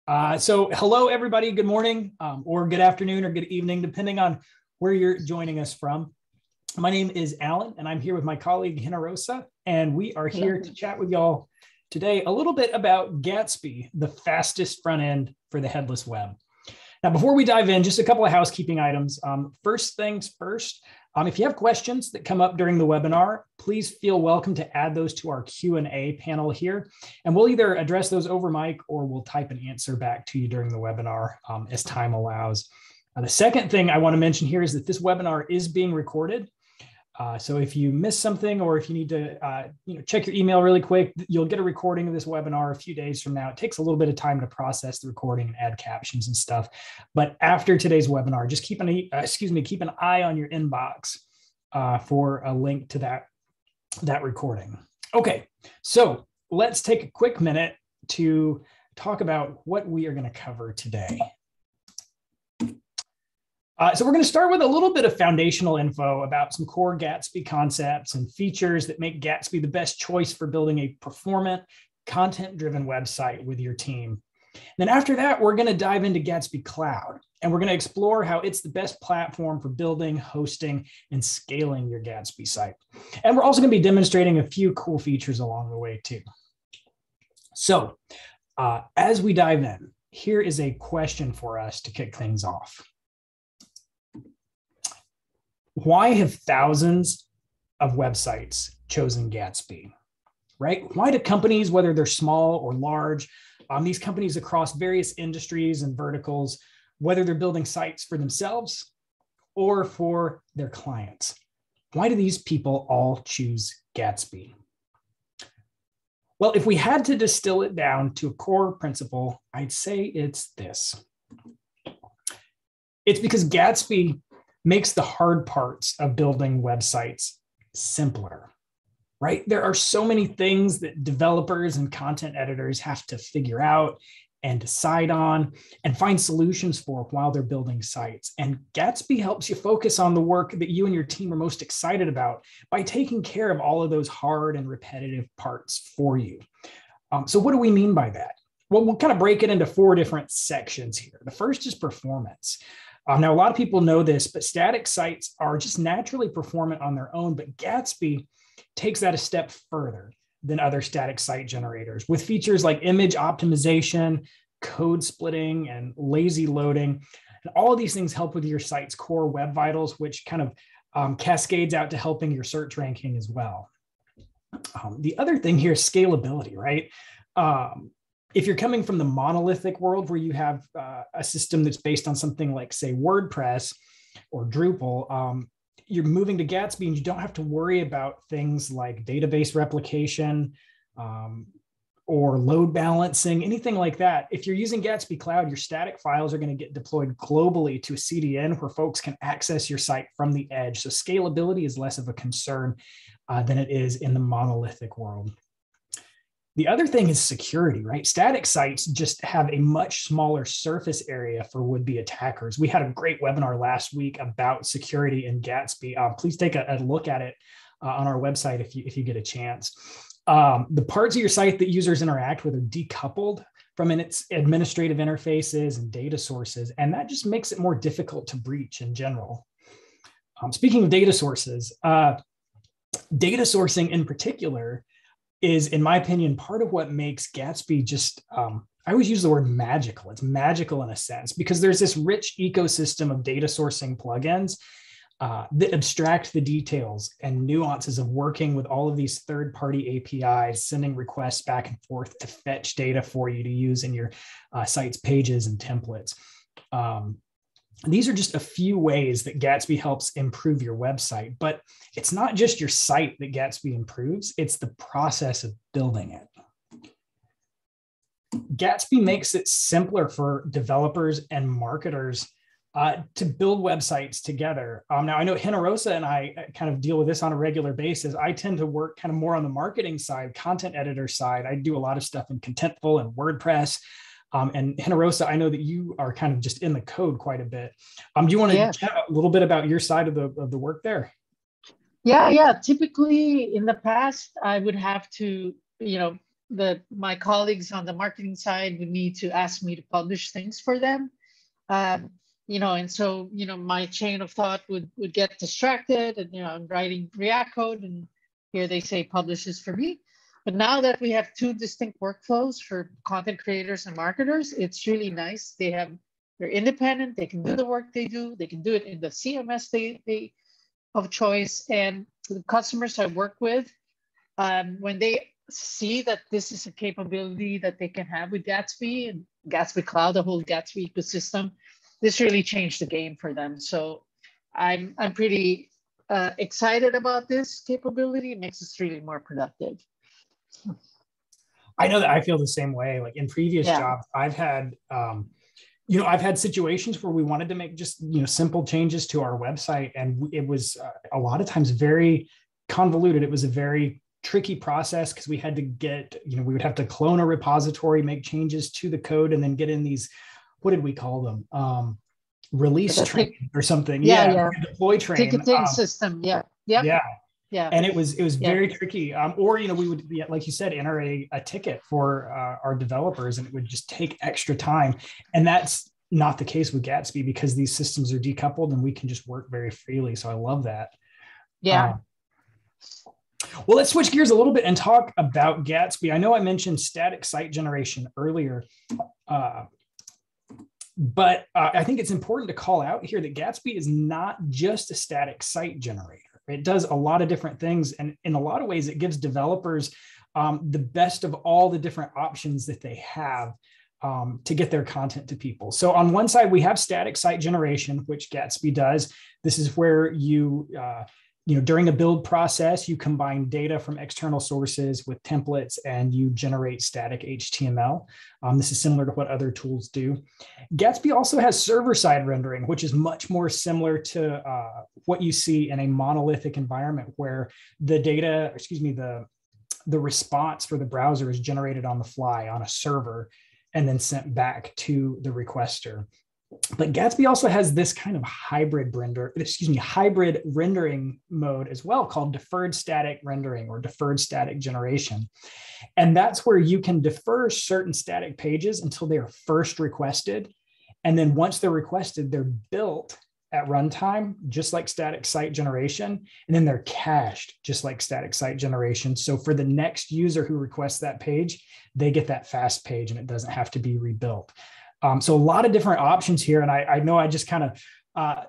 So hello, everybody. Good morning, or good afternoon, or good evening, depending on where you're joining us from. My name is Alan, and I'm here with my colleague, Generosa, and we are here to chat with y'all today a little bit about Gatsby, the fastest front end for the headless web. Now, before we dive in, just a couple of housekeeping items. First things first, if you have questions that come up during the webinar, please feel welcome to add those to our Q&A panel here. And we'll either address those over mic or we'll type an answer back to you during the webinar as time allows. The second thing I want to mention here is that this webinar is being recorded. So if you miss something or if you need to check your email really quick, you'll get a recording of this webinar a few days from now. It takes a little bit of time to process the recording and add captions and stuff. But after today's webinar, just keep an eye on your inbox for a link to that recording. Okay, so let's take a quick minute to talk about what we are going to cover today. So we're going to start with a little bit of foundational info about some core Gatsby concepts and features that make Gatsby the best choice for building a performant, content-driven website with your team. Then after that, we're going to dive into Gatsby Cloud, and we're going to explore how it's the best platform for building, hosting, and scaling your Gatsby site. And we're also going to be demonstrating a few cool features along the way too. So as we dive in, here is a question for us to kick things off. Why have thousands of websites chosen Gatsby, right? Why do companies, whether they're small or large, these companies across various industries and verticals, whether they're building sites for themselves or for their clients, why do these people all choose Gatsby? Well, if we had to distill it down to a core principle, I'd say it's this. It's because Gatsby makes the hard parts of building websites simpler, right? There are so many things that developers and content editors have to figure out and decide on and find solutions for while they're building sites. And Gatsby helps you focus on the work that you and your team are most excited about by taking care of all of those hard and repetitive parts for you. So what do we mean by that? Well, we'll kind of break it into four different sections here. The first is performance. Now, a lot of people know this, but static sites are just naturally performant on their own, but Gatsby takes that a step further than other static site generators with features like image optimization, code splitting, and lazy loading. And all of these things help with your site's core web vitals, which kind of cascades out to helping your search ranking as well. The other thing here is scalability, right? If you're coming from the monolithic world where you have a system that's based on something like, say, WordPress or Drupal, you're moving to Gatsby and you don't have to worry about things like database replication or load balancing, anything like that. If you're using Gatsby Cloud, your static files are going to get deployed globally to a CDN where folks can access your site from the edge. So scalability is less of a concern than it is in the monolithic world. The other thing is security, right? Static sites just have a much smaller surface area for would-be attackers. We had a great webinar last week about security in Gatsby. Please take a look at it on our website if you get a chance. The parts of your site that users interact with are decoupled from its administrative interfaces and data sources, and that just makes it more difficult to breach in general. Speaking of data sources, data sourcing in particular is, in my opinion, part of what makes Gatsby just, I always use the word magical. It's magical in a sense because there's this rich ecosystem of data sourcing plugins that abstract the details and nuances of working with all of these third-party APIs, sending requests back and forth to fetch data for you to use in your site's pages and templates. These are just a few ways that Gatsby helps improve your website, but it's not just your site that Gatsby improves, it's the process of building it. Gatsby makes it simpler for developers and marketers to build websites together. Now, I know Generosa and I kind of deal with this on a regular basis. I tend to work kind of more on the marketing side, content editor side. I do a lot of stuff in Contentful and WordPress. And Generosa, I know that you are kind of just in the code quite a bit. Do you want to chat a little bit about your side of the work there? Yeah. Typically in the past, I would have to, my colleagues on the marketing side would need to ask me to publish things for them. And so, my chain of thought would get distracted, and, I'm writing React code, and here they say publish this for me. But now that we have two distinct workflows for content creators and marketers, it's really nice. They're independent. They can do the work they do. They can do it in the CMS they of choice. And the customers I work with, when they see that this is a capability that they can have with Gatsby and Gatsby Cloud, the whole Gatsby ecosystem, this really changed the game for them. So I'm pretty excited about this capability. It makes us really more productive. I know that I feel the same way. Like in previous jobs, I've had, I've had situations where we wanted to make just, simple changes to our website. And it was a lot of times very convoluted. It was a very tricky process because we had to get, we would have to clone a repository, make changes to the code, and then get in these, what did we call them? Release train or something. Deploy train. Ticketing system. Yeah. Yep. Yeah. Yeah. And it was very tricky. Or, we would, like you said, enter a ticket for our developers, and it would just take extra time. And that's not the case with Gatsby because these systems are decoupled and we can just work very freely. So I love that. Yeah. Well, let's switch gears a little bit and talk about Gatsby. I know I mentioned static site generation earlier, but I think it's important to call out here that Gatsby is not just a static site generator. It does a lot of different things. And in a lot of ways, it gives developers the best of all the different options that they have to get their content to people. So on one side, we have static site generation, which Gatsby does. This is where you during a build process, you combine data from external sources with templates and you generate static HTML. This is similar to what other tools do. Gatsby also has server-side rendering, which is much more similar to what you see in a monolithic environment where the data, the response for the browser is generated on the fly on a server and then sent back to the requester. But Gatsby also has this kind of hybrid rendering mode as well, called deferred static rendering or deferred static generation. And that's where you can defer certain static pages until they are first requested. And then once they're requested, they're built at runtime, just like static site generation. And then they're cached, just like static site generation. So for the next user who requests that page, they get that fast page and it doesn't have to be rebuilt. So a lot of different options here. And I know I just kind of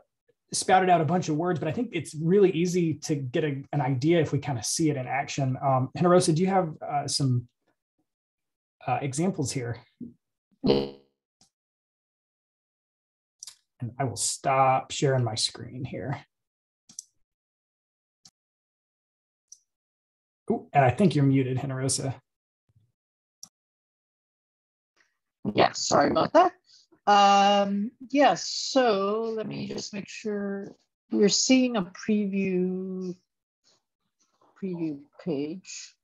spouted out a bunch of words, but I think it's really easy to get an idea if we kind of see it in action. Generosa, do you have some examples here? And I will stop sharing my screen here. Ooh, and I think you're muted, Generosa. Yeah, sorry about that. So let me just make sure you're seeing a preview page.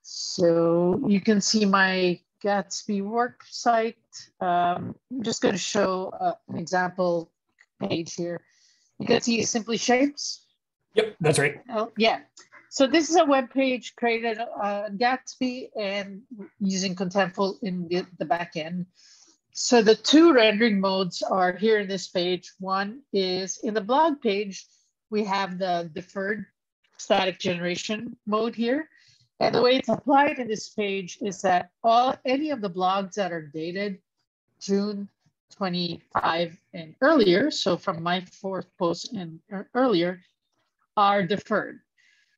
So you can see my Gatsby work site. I'm just going to show an example page here. You can see Simply Shapes. Yep, that's right. Oh, yeah. So this is a web page created on Gatsby and using Contentful in the back end. So the two rendering modes are here in this page. One is in the blog page, we have the deferred static generation mode here. And the way it's applied in this page is that any of the blogs that are dated June 25 and earlier, so from my fourth post and earlier, are deferred.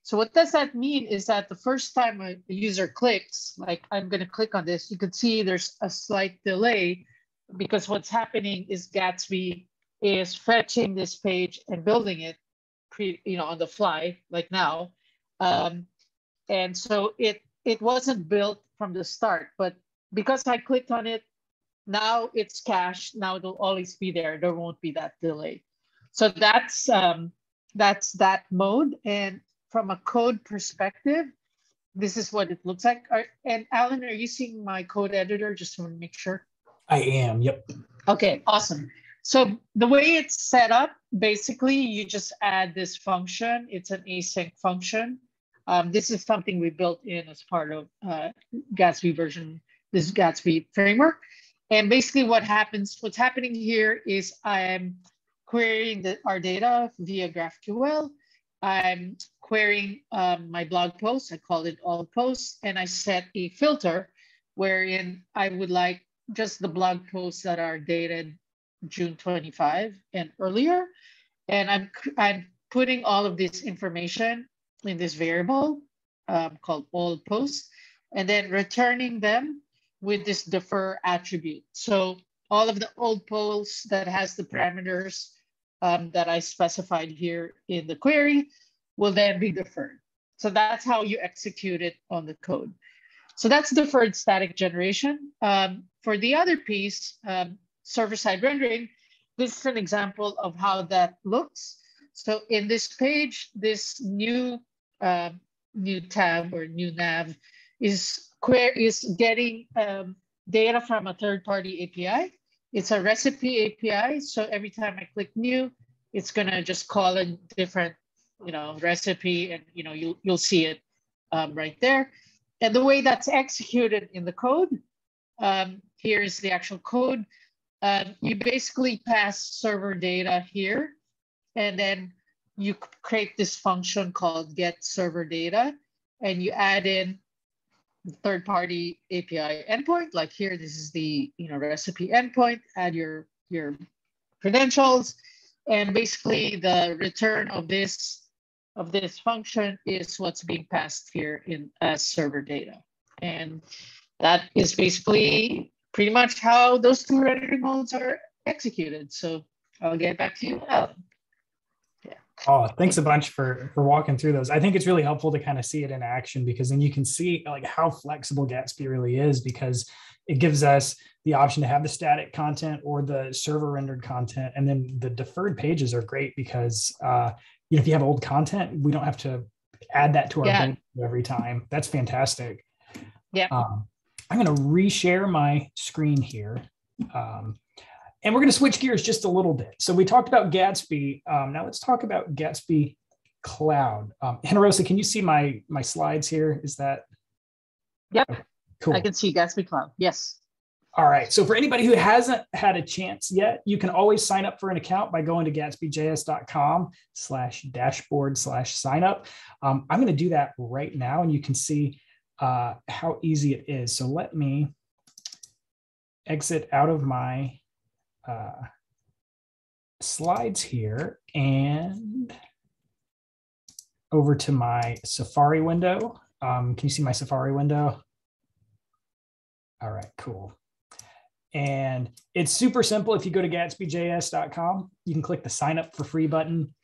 So what does that mean is that the first time a user clicks, like I'm going to click on this, you can see there's a slight delay because what's happening is Gatsby is fetching this page and building it on the fly, like now. And so it wasn't built from the start, but because I clicked on it, now it's cached. Now it'll always be there. There won't be that delay. So that's that mode. And from a code perspective, this is what it looks like. And Alan, are you seeing my code editor? Just want to make sure. I am, yep. Okay, awesome. So the way it's set up, basically, you just add this function. It's an async function. This is something we built in as part of Gatsby version, this Gatsby framework. And basically what's happening here is I'm querying our data via GraphQL. I'm querying my blog post. I call it all posts, and I set a filter wherein I would like just the blog posts that are dated June 25 and earlier. And I'm putting all of this information in this variable called all posts, and then returning them with this defer attribute. So all of the old posts that has the parameters that I specified here in the query will then be deferred. So that's how you execute it on the code. So that's deferred static generation. For the other piece, server-side rendering, this is an example of how that looks. So in this page, this new tab or new nav is getting data from a third-party API. It's a recipe API. So every time I click new, it's gonna just call a different, recipe, and you'll see it right there. And the way that's executed in the code, here's the actual code. You basically pass server data here, and then you create this function called get server data, and you add in third-party API endpoint. Like here, this is the recipe endpoint. Add your credentials, and basically the return of this function is what's being passed here in as server data, and that is basically pretty much how those two rendering modes are executed. So I'll get back to you, Alan. Oh, thanks a bunch for walking through those. I think it's really helpful to kind of see it in action, because then you can see like how flexible Gatsby really is, because it gives us the option to have the static content or the server rendered content. And then the deferred pages are great because if you have old content, we don't have to add that to our build every time. That's fantastic. Yeah. I'm going to reshare my screen here. And we're going to switch gears just a little bit. So we talked about Gatsby. Now let's talk about Gatsby Cloud. Generosa, can you see my slides here? Is that? Yep. Okay, cool. I can see Gatsby Cloud. Yes. All right. So for anybody who hasn't had a chance yet, you can always sign up for an account by going to gatsbyjs.com/dashboard/signup. I'm going to do that right now, and you can see how easy it is. So let me exit out of my slides here and over to my Safari window. Can you see my Safari window? All right, cool. And it's super simple. If you go to gatsbyjs.com, you can click the sign up for free button.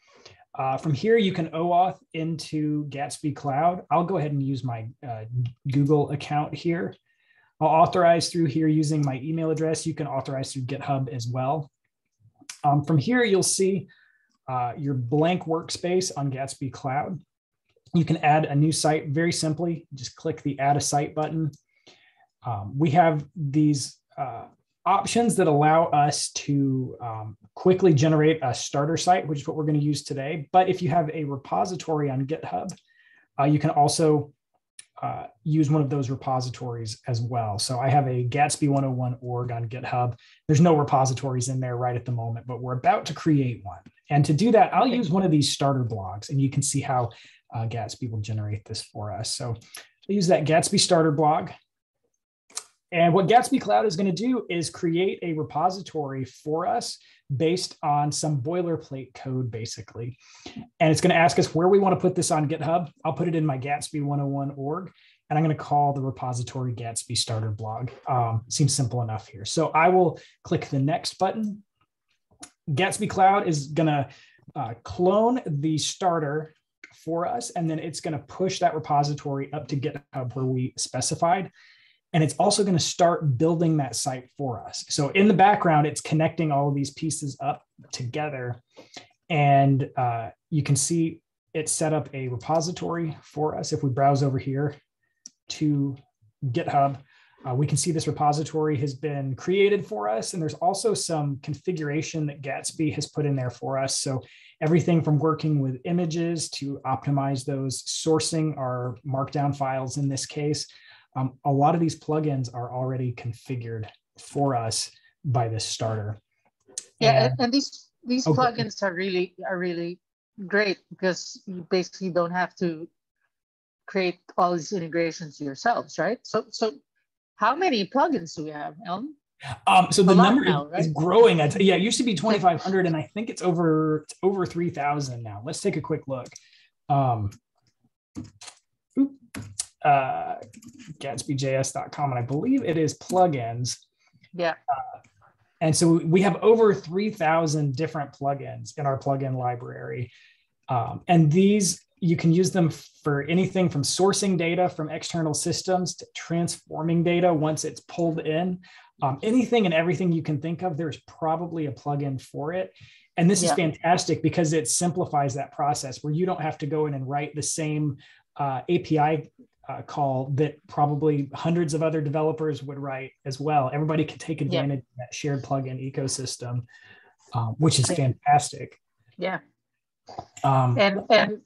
From here, you can OAuth into Gatsby Cloud. I'll go ahead and use my Google account here. I'll authorize through here using my email address. You can authorize through GitHub as well. From here, you'll see your blank workspace on Gatsby Cloud. You can add a new site very simply. Just click the Add a Site button. We have these options that allow us to quickly generate a starter site, which is what we're going to use today. But if you have a repository on GitHub, you can also use one of those repositories as well. So I have a Gatsby 101 org on GitHub. There's no repositories in there right at the moment, but we're about to create one. And to do that, I'll use one of these starter blogs, and you can see how Gatsby will generate this for us. So I'll use that Gatsby starter blog. And what Gatsby Cloud is going to do is create a repository for us based on some boilerplate code, basically. And it's going to ask us where we want to put this on GitHub. I'll put it in my Gatsby 101 org, and I'm going to call the repository Gatsby starter blog. Seems simple enough here. So I will click the next button. Gatsby Cloud is going to clone the starter for us, and then it's going to push that repository up to GitHub where we specified. And it's also going to start building that site for us. So in the background, it's connecting all of these pieces up together. And you can see it set up a repository for us. If we browse over here to GitHub, We can see this repository has been created for us, and there's also some configuration that Gatsby has put in there for us. So everything from working with images to optimize those, sourcing our markdown files in this case. A lot of these plugins are already configured for us by this starter. Yeah, and these plugins are really great because you basically don't have to create all these integrations yourselves, right? So how many plugins do we have, Ellen? So the number is growing. It used to be 2,500, and I think it's over 3,000 now. Let's take a quick look. GatsbyJS.com, and I believe it is plugins. Yeah. And so we have over 3,000 different plugins in our plugin library. And these, you can use them for anything from sourcing data from external systems to transforming data once it's pulled in. Anything and everything you can think of, there's probably a plugin for it. And this is fantastic because it simplifies that process where you don't have to go in and write the same API call that probably hundreds of other developers would write as well. Everybody can take advantage of that shared plugin ecosystem, which is fantastic. Yeah. And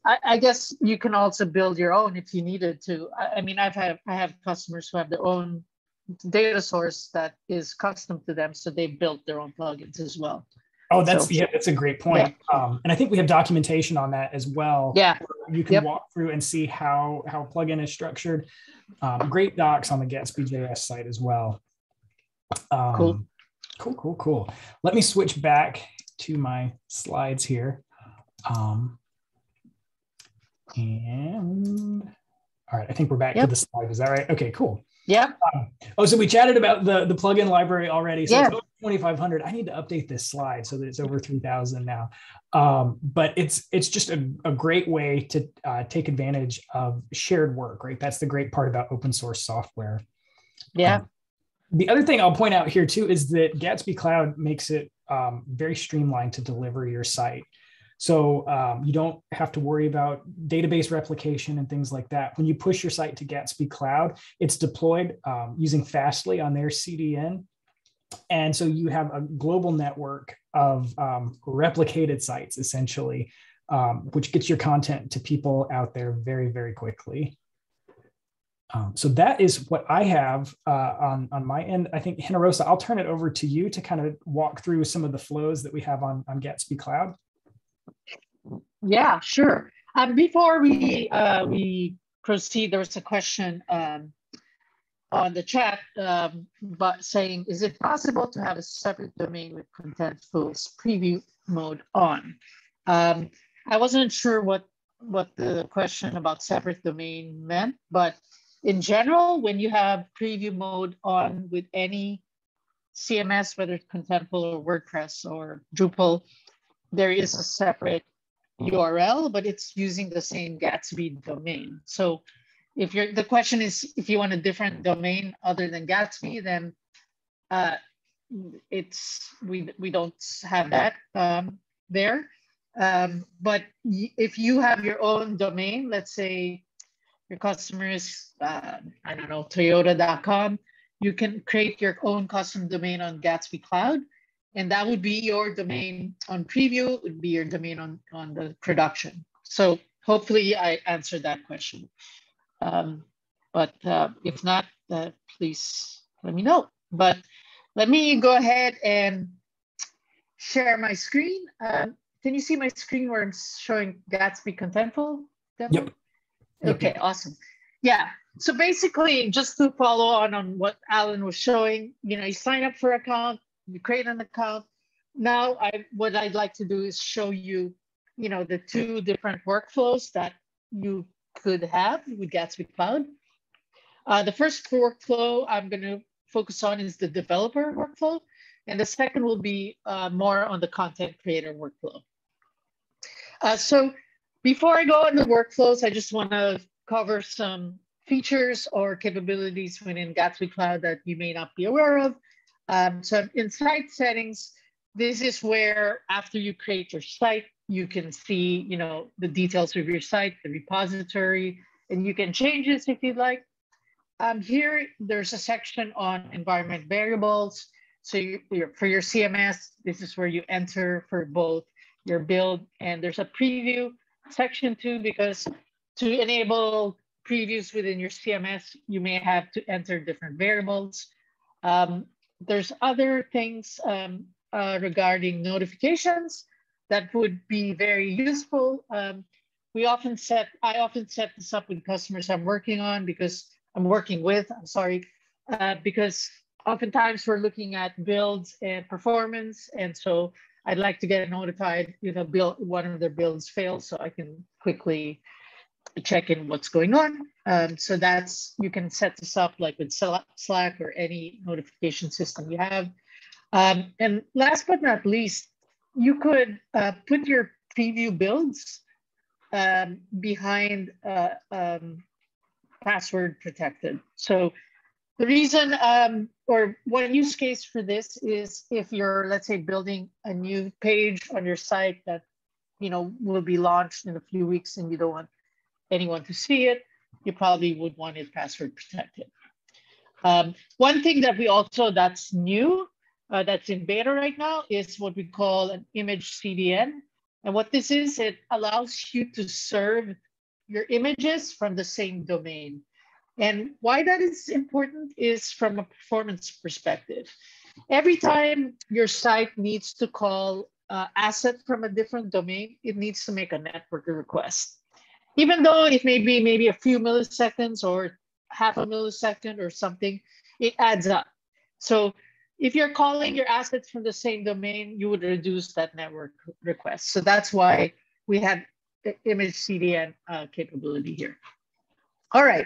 I guess you can also build your own if you needed to. I mean, I have customers who have their own data source that is custom to them, so they built their own plugins as well. Oh, that's a great point. Yeah. And I think we have documentation on that as well. Yeah, you can walk through and see how plugin is structured. Great docs on the Gatsby.js site as well. Cool. Let me switch back to my slides here. And all right, I think we're back to the slide. Is that right? Okay, cool. Yeah. So we chatted about the plugin library already. So it's over 2,500. I need to update this slide so that it's over 3,000 now. But it's just a great way to take advantage of shared work, right? That's the great part about open source software. Yeah. The other thing I'll point out here too is that Gatsby Cloud makes it very streamlined to deliver your site. So you don't have to worry about database replication and things like that. When you push your site to Gatsby Cloud, it's deployed using Fastly on their CDN. And so you have a global network of replicated sites, essentially, which gets your content to people out there very, very quickly. So that is what I have on my end. I think, Generosa, I'll turn it over to you to kind of walk through some of the flows that we have on Gatsby Cloud. Yeah, sure. Before we proceed, there was a question on the chat, but saying, is it possible to have a separate domain with Contentful's preview mode on? I wasn't sure what the question about separate domain meant, but in general, when you have preview mode on with any CMS, whether it's Contentful or WordPress or Drupal, there is a separate URL, but it's using the same Gatsby domain. So if the question is if you want a different domain other than Gatsby, then we don't have that there. But if you have your own domain, let's say your customer is I don't know, Toyota.com, you can create your own custom domain on Gatsby Cloud. And that would be your domain on preview, it would be your domain on the production. So hopefully I answered that question. But if not, please let me know. But let me go ahead and share my screen. Can you see my screen where I'm showing Gatsby Contentful? Yep. Okay, awesome. Yeah. So basically, just to follow on what Alan was showing, you sign up for an account, you create an account. Now, what I'd like to do is show you, the two different workflows that you could have with Gatsby Cloud. The first workflow I'm going to focus on is the developer workflow, and the second will be more on the content creator workflow. So before I go into workflows, I just want to cover some features or capabilities within Gatsby Cloud that you may not be aware of. So in site settings, this is where after you create your site, you can see, the details of your site, the repository, and you can change this if you'd like. Here, there's a section on environment variables. So for your CMS, this is where you enter for both your build, and there's a preview section too, because to enable previews within your CMS, you may have to enter different variables. There's other things regarding notifications that would be very useful. I often set this up with customers I'm working with, because oftentimes we're looking at builds and performance. And so I'd like to get notified if one of their builds fails, so I can quickly check in what's going on. So you can set this up like with Slack or any notification system you have. And last but not least, you could put your preview builds behind password protected. So the reason, or one use case for this is if you're, let's say, building a new page on your site that will be launched in a few weeks and you don't want anyone to see it, you probably would want it password protected. One thing that that's new, that's in beta right now, is what we call an image CDN. And what this is, it allows you to serve your images from the same domain. And why that is important is from a performance perspective. Every time your site needs to call asset from a different domain, it needs to make a network request. Even though it may be maybe a few milliseconds or half a millisecond or something, it adds up. So if you're calling your assets from the same domain, you would reduce that network request. So that's why we have the image CDN capability here. All right.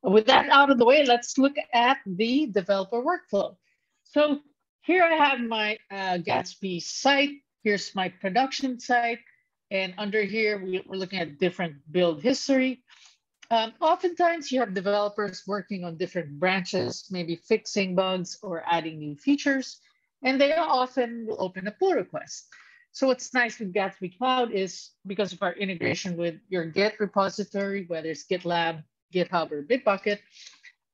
With that out of the way, let's look at the developer workflow. So here I have my Gatsby site. Here's my production site. And under here, we're looking at different build history. Oftentimes, you have developers working on different branches, maybe fixing bugs or adding new features, and they often will open a pull request. So what's nice with Gatsby Cloud is because of our integration with your Git repository, whether it's GitLab, GitHub, or Bitbucket,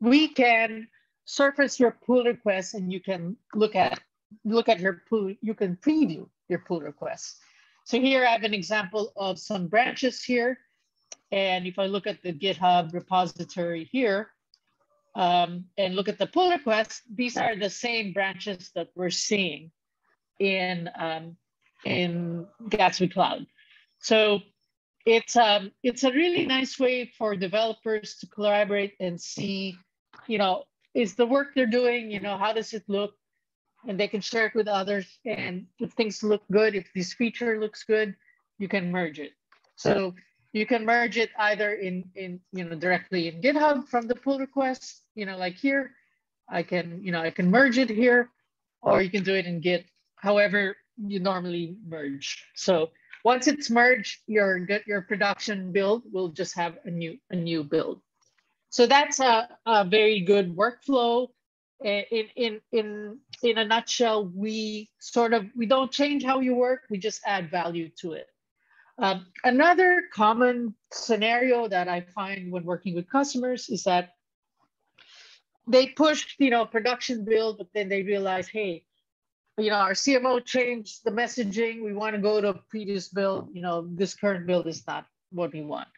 we can surface your pull requests and you can look at your pull, you can preview your pull requests. So here I have an example of some branches here. And if I look at the GitHub repository here and look at the pull requests, these are the same branches that we're seeing in Gatsby Cloud. So it's a really nice way for developers to collaborate and see, is the work they're doing, how does it look? And they can share it with others. And if things look good, if this feature looks good, you can merge it. So you can merge it either in directly in GitHub from the pull request, like here. I can merge it here, or you can do it in Git, however you normally merge. So once it's merged, your production build will just have a new build. So that's a very good workflow. In a nutshell, we don't change how you work, we just add value to it. Another common scenario that I find when working with customers is that they push, production build, but then they realize, hey, our CMO changed the messaging. We want to go to a previous build. This current build is not what we want.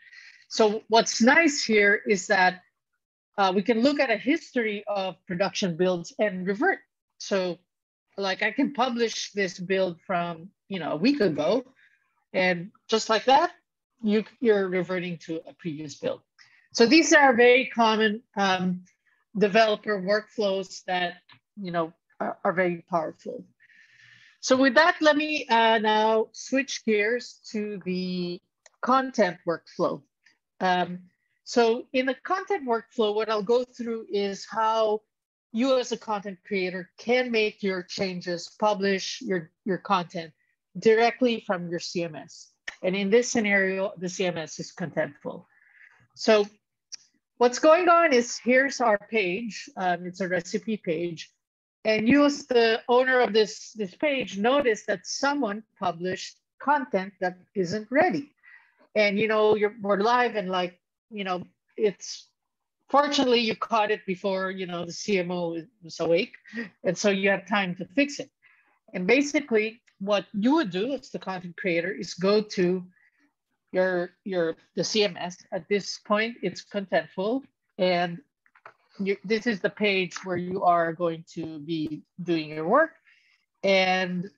So what's nice here is that we can look at a history of production builds and revert. So like I can publish this build from, a week ago, and just like that, you're reverting to a previous build. So these are very common developer workflows that, are very powerful. So with that, let me now switch gears to the content workflow. So in the content workflow, what I'll go through is how you as a content creator can make your changes, publish your content directly from your CMS. And in this scenario, the CMS is Contentful. So what's going on is here's our page. It's a recipe page. And you as the owner of this page notice that someone published content that isn't ready. And we're live and it's Fortunately, you caught it before, you know, the CMO was awake. And so you have time to fix it. And basically what you would do as the content creator is go to the CMS. At this point, it's Contentful. And this is the page where you are going to be doing your work. And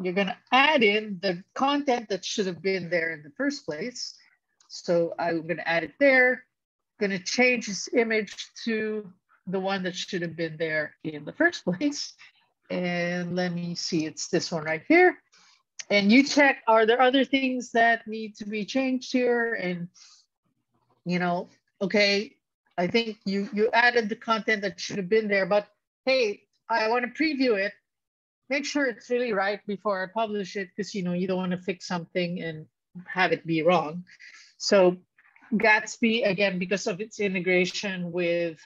you're going to add in the content that should have been there in the first place. So I'm going to add it there. Going to change this image to the one that should have been there in the first place. And let me see, it's this one right here. And you check, are there other things that need to be changed here? And, you know, okay, I think you added the content that should have been there, but hey, I want to preview it. Make sure it's really right before I publish it, because, you know, you don't want to fix something and have it be wrong. So Gatsby, again, because of its integration with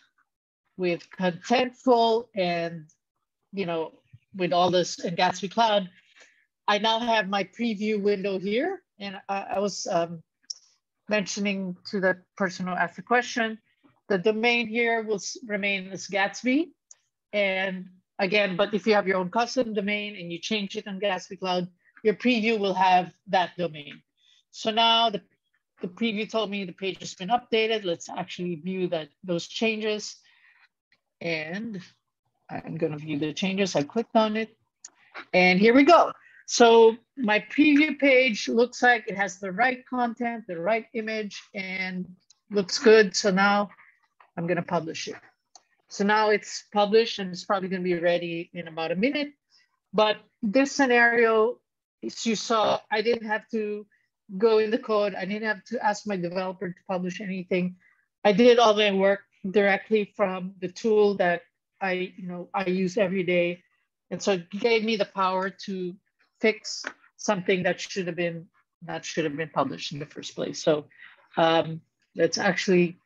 Contentful and, you know, with all this in Gatsby Cloud, I now have my preview window here. And I was mentioning to the person who asked the question, the domain here will remain as Gatsby. And again, but if you have your own custom domain and you change it on Gatsby Cloud, your preview will have that domain. So now the preview told me the page has been updated. Let's actually view those changes. And I'm going to view the changes. I clicked on it. And here we go. So my preview page looks like it has the right content, the right image, and looks good. So now I'm going to publish it. So now it's published and it's probably going to be ready in about a minute. But this scenario, as you saw, I didn't have to go in the code. I didn't have to ask my developer to publish anything. I did all my work directly from the tool that I use every day. And so it gave me the power to fix something that should have been published in the first place. So let's actually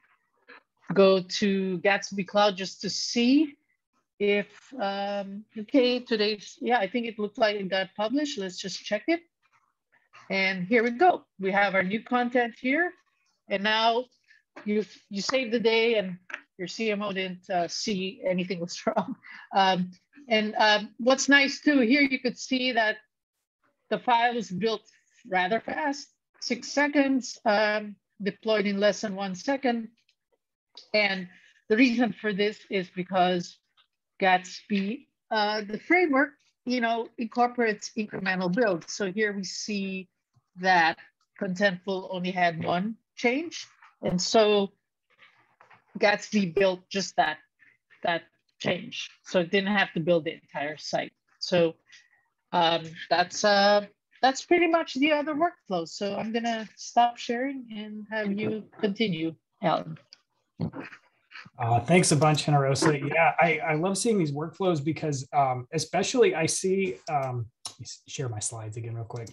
go to Gatsby Cloud just to see if, okay, today's, yeah, I think it looked like it got published. Let's just check it. And here we go. We have our new content here. And now you saved the day and your CMO didn't see anything was wrong. What's nice too, here you could see that the file is built rather fast, 6 seconds, deployed in less than 1 second. And the reason for this is because Gatsby, the framework, you know, incorporates incremental builds. So here we see that Contentful only had one change. And so Gatsby built just that change. So it didn't have to build the entire site. So that's pretty much the other workflow. So I'm gonna stop sharing and have you continue, Alan. Thanks a bunch, Generosa. Yeah, I love seeing these workflows because especially I see, let me share my slides again real quick.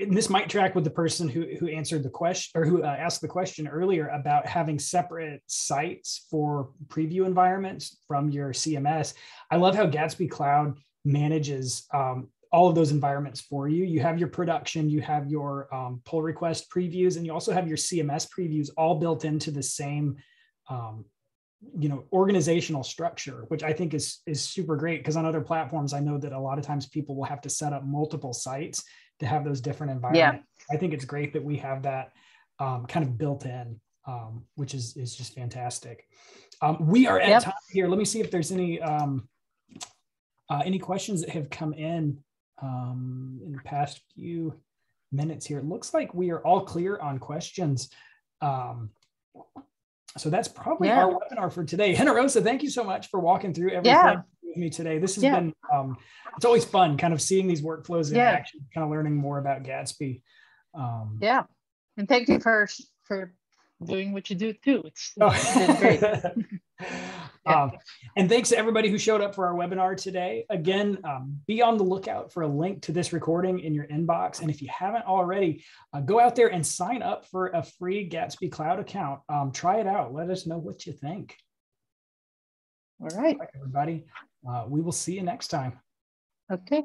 And this might track with the person who answered the question or who asked the question earlier about having separate sites for preview environments from your CMS. I love how Gatsby Cloud manages all of those environments for you. You have your production, you have your pull request previews, and you also have your CMS previews all built into the same organizational structure, which I think is super great, because on other platforms, I know that a lot of times people will have to set up multiple sites to have those different environments. Yeah. I think it's great that we have that kind of built in, which is just fantastic. We are at time here. Let me see if there's any questions that have come in the past few minutes here. It looks like we are all clear on questions. So that's probably our webinar for today. Generosa, thank you so much for walking through everything with me today. This has been, it's always fun kind of seeing these workflows in action, kind of learning more about Gatsby. And thank you for doing what you do too. It's been great. And thanks to everybody who showed up for our webinar today. Again, be on the lookout for a link to this recording in your inbox. And if you haven't already, go out there and sign up for a free Gatsby Cloud account. Try it out. Let us know what you think. All right, everybody. We will see you next time. Okay.